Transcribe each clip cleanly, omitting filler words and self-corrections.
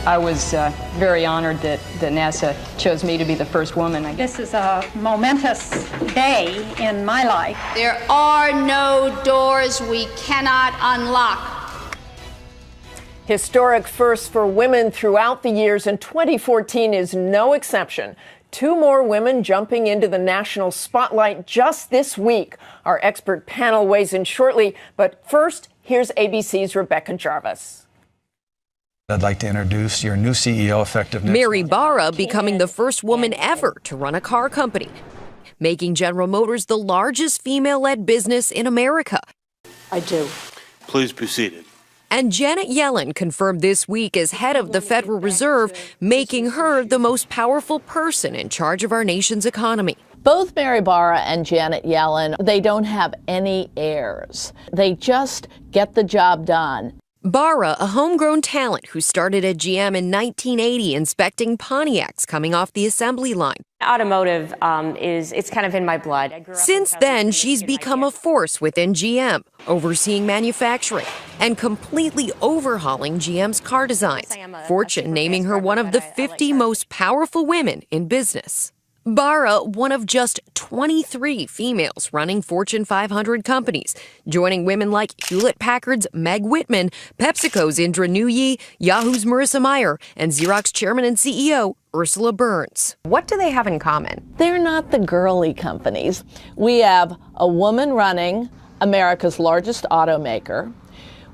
I was very honored that NASA chose me to be the first woman. This is a momentous day in my life. There are no doors we cannot unlock. Historic firsts for women throughout the years, and 2014 is no exception. 2 more women jumping into the national spotlight just this week. Our expert panel weighs in shortly, but first, here's ABC's Rebecca Jarvis. I'd like to introduce your new CEO effective next Mary month. Barra becoming the first woman ever to run a car company, making General Motors the largest female-led business in America. I do. Please be seated. And Janet Yellen confirmed this week as head of the Federal Reserve, making her the most powerful person in charge of our nation's economy. Both Mary Barra and Janet Yellen, they don't have any heirs. They just get the job done. Barra, a homegrown talent who started at GM in 1980 inspecting Pontiacs coming off the assembly line. Automotive it's kind of in my blood. Since then, she's become a force within GM, overseeing manufacturing and completely overhauling GM's car designs. Fortune naming her one of the 50 most powerful women in business. Barra, one of just 23 females running Fortune 500 companies, joining women like Hewlett-Packard's Meg Whitman, PepsiCo's Indra Nooyi, Yahoo's Marissa Mayer, and Xerox chairman and CEO Ursula Burns. What do they have in common? They're not the girly companies. We have a woman running America's largest automaker.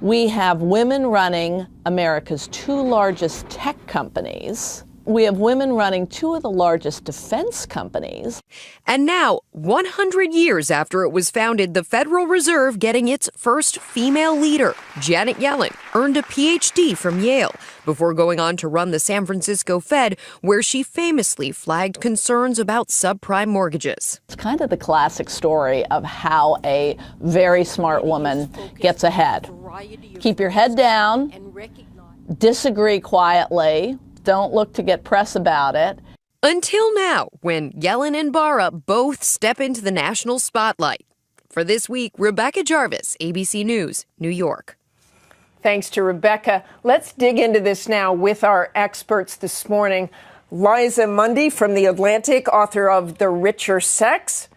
We have women running America's 2 largest tech companies. We have women running 2 of the largest defense companies. And now, 100 years after it was founded, the Federal Reserve getting its first female leader, Janet Yellen, earned a PhD from Yale before going on to run the San Francisco Fed, where she famously flagged concerns about subprime mortgages. It's kind of the classic story of how a very smart woman gets ahead. Keep your head down, disagree quietly, don't look to get press about it. Until now, when Yellen and Barra both step into the national spotlight. For This Week, Rebecca Jarvis, ABC News, New York. Thanks to Rebecca. Let's dig into this now with our experts this morning. Liza Mundy from The Atlantic, author of The Richer Sex.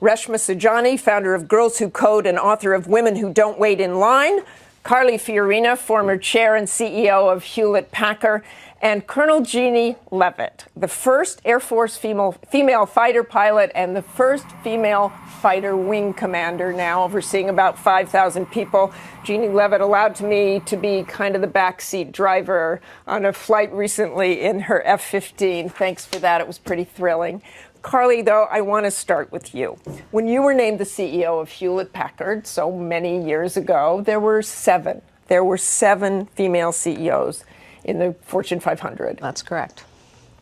Reshma Saujani, founder of Girls Who Code and author of Women Who Don't Wait in Line. Carly Fiorina, former chair and CEO of Hewlett-Packard. And Colonel Jeannie Leavitt, the first Air Force female fighter pilot and the first female fighter wing commander, now overseeing about 5,000 people. Jeannie Leavitt allowed me to be kind of the backseat driver on a flight recently in her F-15. Thanks for that. It was pretty thrilling. Carly, though, I want to start with you. When you were named the CEO of Hewlett-Packard so many years ago, there were 7. There were 7 female CEOs in the Fortune 500. That's correct.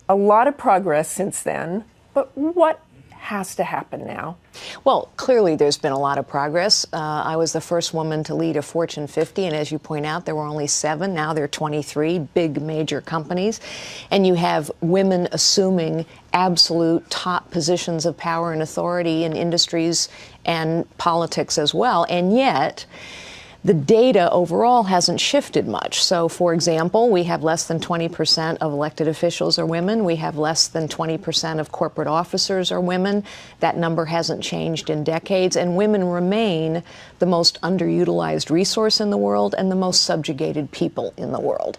A lot of progress since then, but what has to happen now? Well, clearly there's been a lot of progress. I was the first woman to lead a Fortune 50, and as you point out, there were only 7. Now there are 23 big major companies. And you have women assuming absolute top positions of power and authority in industries and politics as well. And yet, the data overall hasn't shifted much. So, for example, we have less than 20% of elected officials are women. We have less than 20% of corporate officers are women. That number hasn't changed in decades. And women remain the most underutilized resource in the world and the most subjugated people in the world.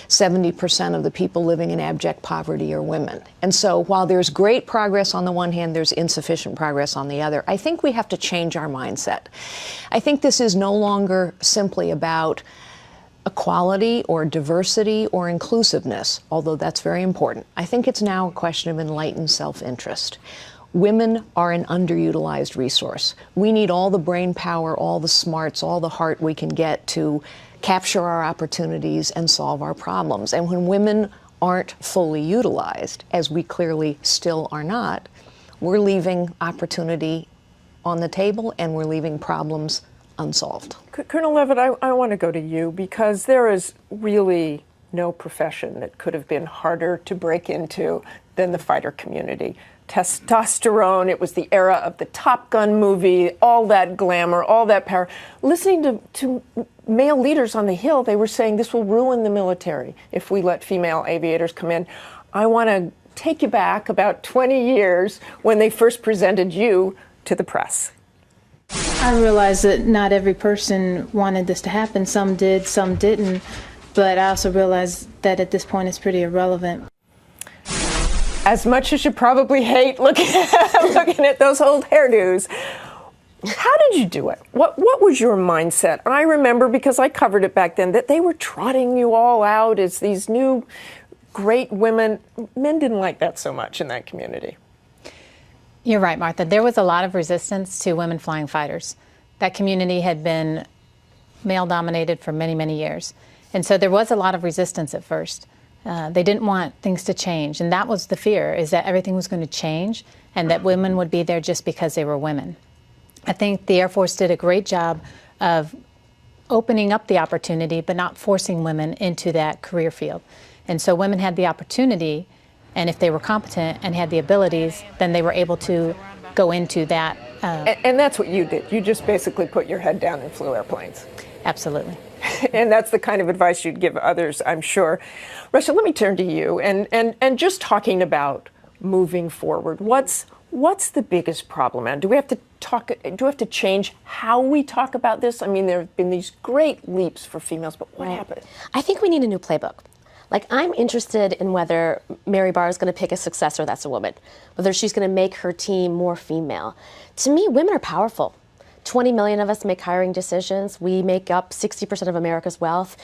70% of the people living in abject poverty are women. And so while there's great progress on the one hand, there's insufficient progress on the other. I think we have to change our mindset. I think this is no longer simply about equality or diversity or inclusiveness, although that's very important. I think it's now a question of enlightened self-interest. Women are an underutilized resource. We need all the brain power, all the smarts, all the heart we can get to capture our opportunities and solve our problems. And when women aren't fully utilized, as we clearly still are not, we're leaving opportunity on the table and we're leaving problems unsolved. Colonel Leavitt, I want to go to you because there is really no profession that could have been harder to break into than the fighter community. testosterone. It was the era of the Top Gun movie, all that glamour, all that power. Listening to male leaders on the Hill, they were saying this will ruin the military if we let female aviators come in. I want to take you back about 20 years when they first presented you to the press. I realized that not every person wanted this to happen. Some did, some didn't. But I also realized that at this point it's pretty irrelevant. As much as you probably hate looking at those old hairdos, how did you do it? What was your mindset? I remember, because I covered it back then, that they were trotting you all out as these new great women. Men didn't like that so much in that community. You're right, Martha. There was a lot of resistance to women flying fighters. That community had been male-dominated for many, many years. And so there was a lot of resistance at first. They didn't want things to change. And that was the fear, is that everything was going to change and that women would be there just because they were women. I think the Air Force did a great job of opening up the opportunity, but not forcing women into that career field. And so women had the opportunity, and if they were competent and had the abilities, then they were able to go into that. And that's what you did. You just basically put your head down and flew airplanes. Absolutely. And that's the kind of advice you'd give others, I'm sure. Reshma, let me turn to you and just talking about moving forward. What's the biggest problem? And do we have to change how we talk about this? I mean, there have been these great leaps for females, but what happened? I think we need a new playbook. Like, I'm interested in whether Mary Barr is going to pick a successor that's a woman, whether she's going to make her team more female. To me, women are powerful. 20 million of us make hiring decisions. We make up 60% of America's wealth.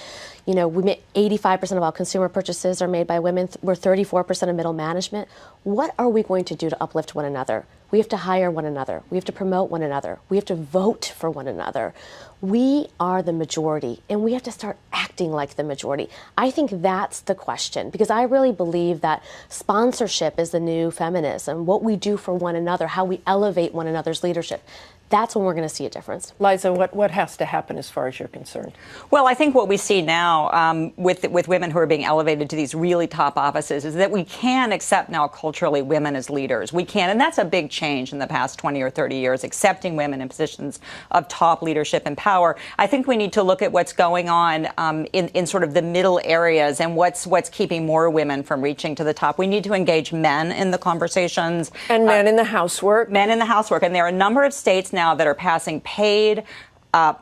You know, we make 85% of all consumer purchases are made by women. We're 34% of middle management. What are we going to do to uplift one another? We have to hire one another. We have to promote one another. We have to vote for one another. We are the majority, and we have to start acting like the majority. I think that's the question, because I really believe that sponsorship is the new feminism, what we do for one another, how we elevate one another's leadership. That's when we're going to see a difference. Liza, what has to happen as far as you're concerned? Well, I think what we see now with women who are being elevated to these really top offices is that we can accept now culturally women as leaders. We can, and that's a big change in the past 20 or 30 years, accepting women in positions of top leadership and power. I think we need to look at what's going on in sort of the middle areas and what's keeping more women from reaching to the top. We need to engage men in the conversations. And men in the housework. Men in the housework. And there are a number of states now that are passing paid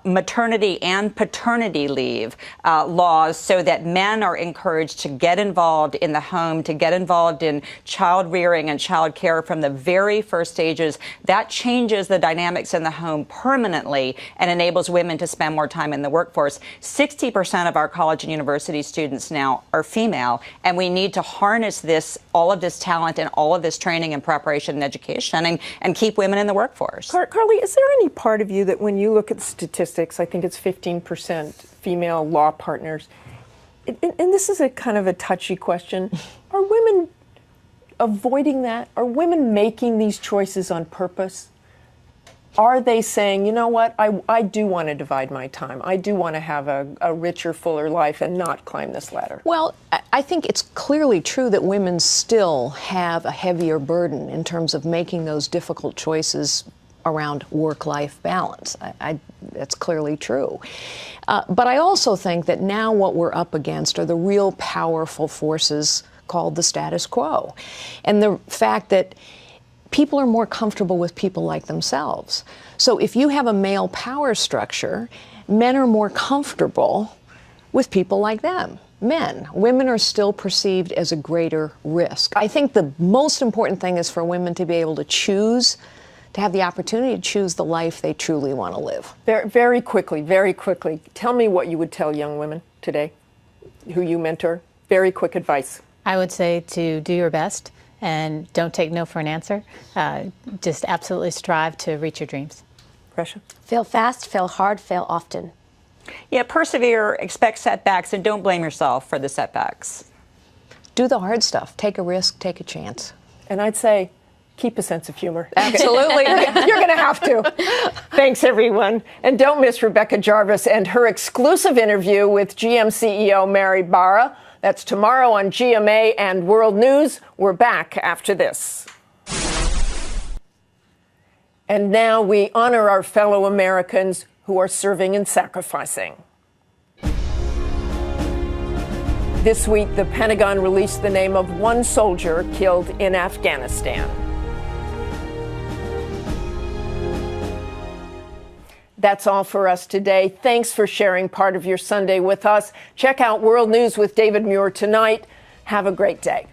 maternity and paternity leave laws so that men are encouraged to get involved in the home, to get involved in child rearing and child care from the very first stages. That changes the dynamics in the home permanently and enables women to spend more time in the workforce. 60% of our college and university students now are female, and we need to harness all of this talent and all of this training and preparation and education and keep women in the workforce. Carly, is there any part of you that when you look at the statistics, I think it's 15% female law partners, and this is a kind of a touchy question, are women avoiding that? Are women making these choices on purpose? Are they saying, you know what, I do want to divide my time. I do want to have a richer, fuller life and not climb this ladder? Well, I think it's clearly true that women still have a heavier burden in terms of making those difficult choices around work-life balance. That's clearly true. But I also think that now what we're up against are the real powerful forces called the status quo. And the fact that people are more comfortable with people like themselves. So if you have a male power structure, men are more comfortable with people like them. Men. Women are still perceived as a greater risk. I think the most important thing is for women to be able to choose, to have the opportunity to choose the life they truly want to live. Very quickly, tell me what you would tell young women today who you mentor. Very quick advice. I would say to do your best and don't take no for an answer. Just absolutely strive to reach your dreams. Reshma? Fail fast, fail hard, fail often. Yeah, persevere, expect setbacks, and don't blame yourself for the setbacks. Do the hard stuff. Take a risk, take a chance. And I'd say, keep a sense of humor. Absolutely. You're going to have to. Thanks, everyone. And don't miss Rebecca Jarvis and her exclusive interview with GM CEO Mary Barra. That's tomorrow on GMA and World News. We're back after this. And now we honor our fellow Americans who are serving and sacrificing. This week, the Pentagon released the name of one soldier killed in Afghanistan. That's all for us today. Thanks for sharing part of your Sunday with us. Check out World News with David Muir tonight. Have a great day.